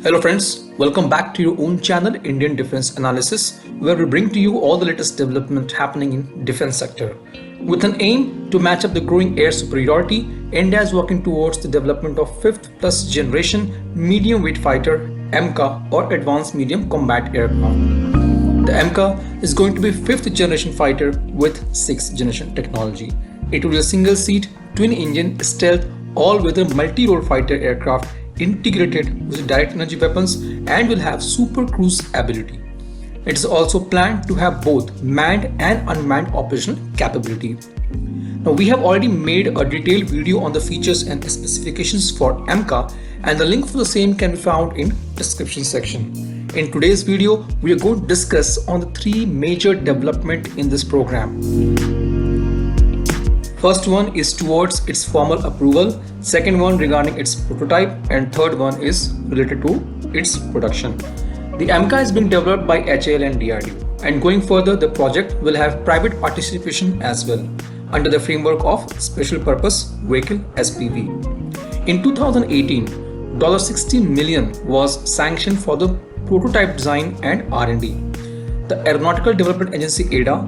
Hello friends, welcome back to your own channel Indian Defense Analysis, where we bring to you all the latest development happening in defense sector. With an aim to match up the growing air superiority, India is working towards the development of 5th plus generation medium weight fighter AMCA or Advanced Medium Combat Aircraft. The AMCA is going to be 5th generation fighter with 6th generation technology. It will be a single seat, twin engine, stealth, all-weather multi-role fighter aircraft integrated with direct energy weapons and will have super cruise ability. It is also planned to have both manned and unmanned operational capability. Now we have already made a detailed video on the features and specifications for AMCA, and the link for the same can be found in description section. In today's video, we are going to discuss on the three major developments in this program. First one is towards its formal approval, second one regarding its prototype, and third one is related to its production. The AMCA is being developed by HAL and DRDO, and going further the project will have private participation as well under the framework of Special Purpose Vehicle SPV. In 2018, $16 million was sanctioned for the prototype design and R&D. The Aeronautical Development Agency ADA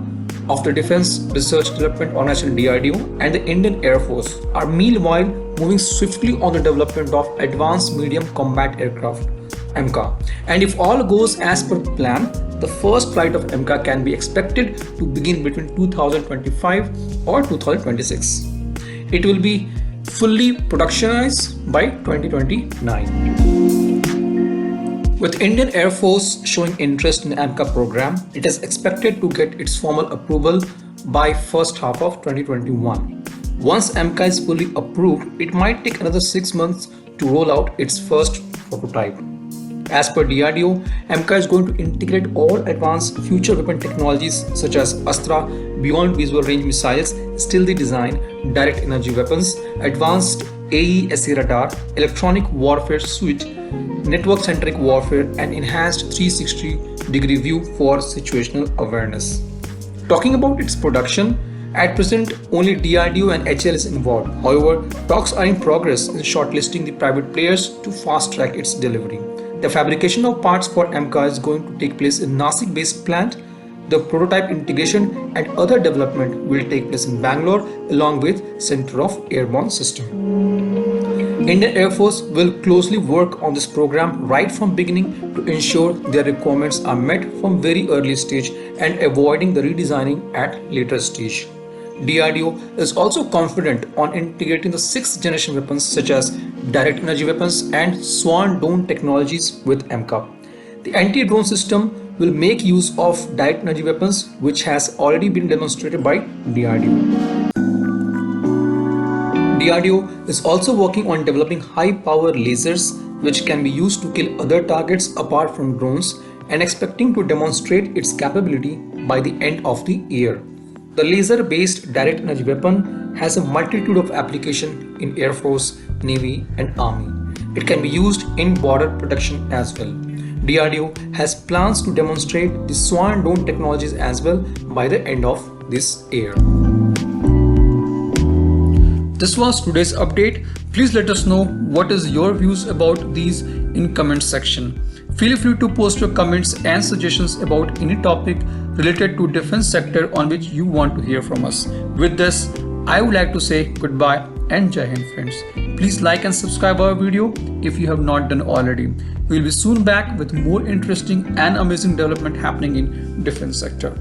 of the Defense Research Development Organization DRDO and the Indian Air Force are meanwhile moving swiftly on the development of Advanced Medium Combat Aircraft AMCA. And if all goes as per plan, the first flight of AMCA can be expected to begin between 2025 or 2026. It will be fully productionized by 2029. With Indian Air Force showing interest in the AMCA program, it is expected to get its formal approval by first half of 2021. Once AMCA is fully approved, it might take another 6 months to roll out its first prototype. As per DRDO, AMCA is going to integrate all advanced future weapon technologies such as Astra, beyond visual range missiles, stealthy design, direct energy weapons, advanced AESA radar, electronic warfare suite, network-centric warfare, and enhanced 360-degree view for situational awareness. Talking about its production, at present only DRDO and HAL is involved. However, talks are in progress in shortlisting the private players to fast-track its delivery. The fabrication of parts for AMCA is going to take place in Nasik-based plant. The prototype integration and other development will take place in Bangalore along with Center of Airborne System. Indian Air Force will closely work on this program right from beginning to ensure their requirements are met from very early stage and avoiding the redesigning at later stage. DRDO is also confident on integrating the 6th generation weapons such as direct energy weapons and Swan Drone technologies with AMCA. The anti-drone system will make use of direct energy weapons, which has already been demonstrated by DRDO. DRDO is also working on developing high-power lasers which can be used to kill other targets apart from drones, and expecting to demonstrate its capability by the end of the year. The laser-based direct energy weapon has a multitude of applications in Air Force, Navy and Army. It can be used in border protection as well. DRDO has plans to demonstrate the Swan Drone technologies as well by the end of this year. This was today's update. Please let us know what is your views about these in comment section. Feel free to post your comments and suggestions about any topic related to defense sector on which you want to hear from us. With this, I would like to say goodbye and Jai Hind friends. Please like and subscribe our video if you have not done already. We will be soon back with more interesting and amazing development happening in defense sector.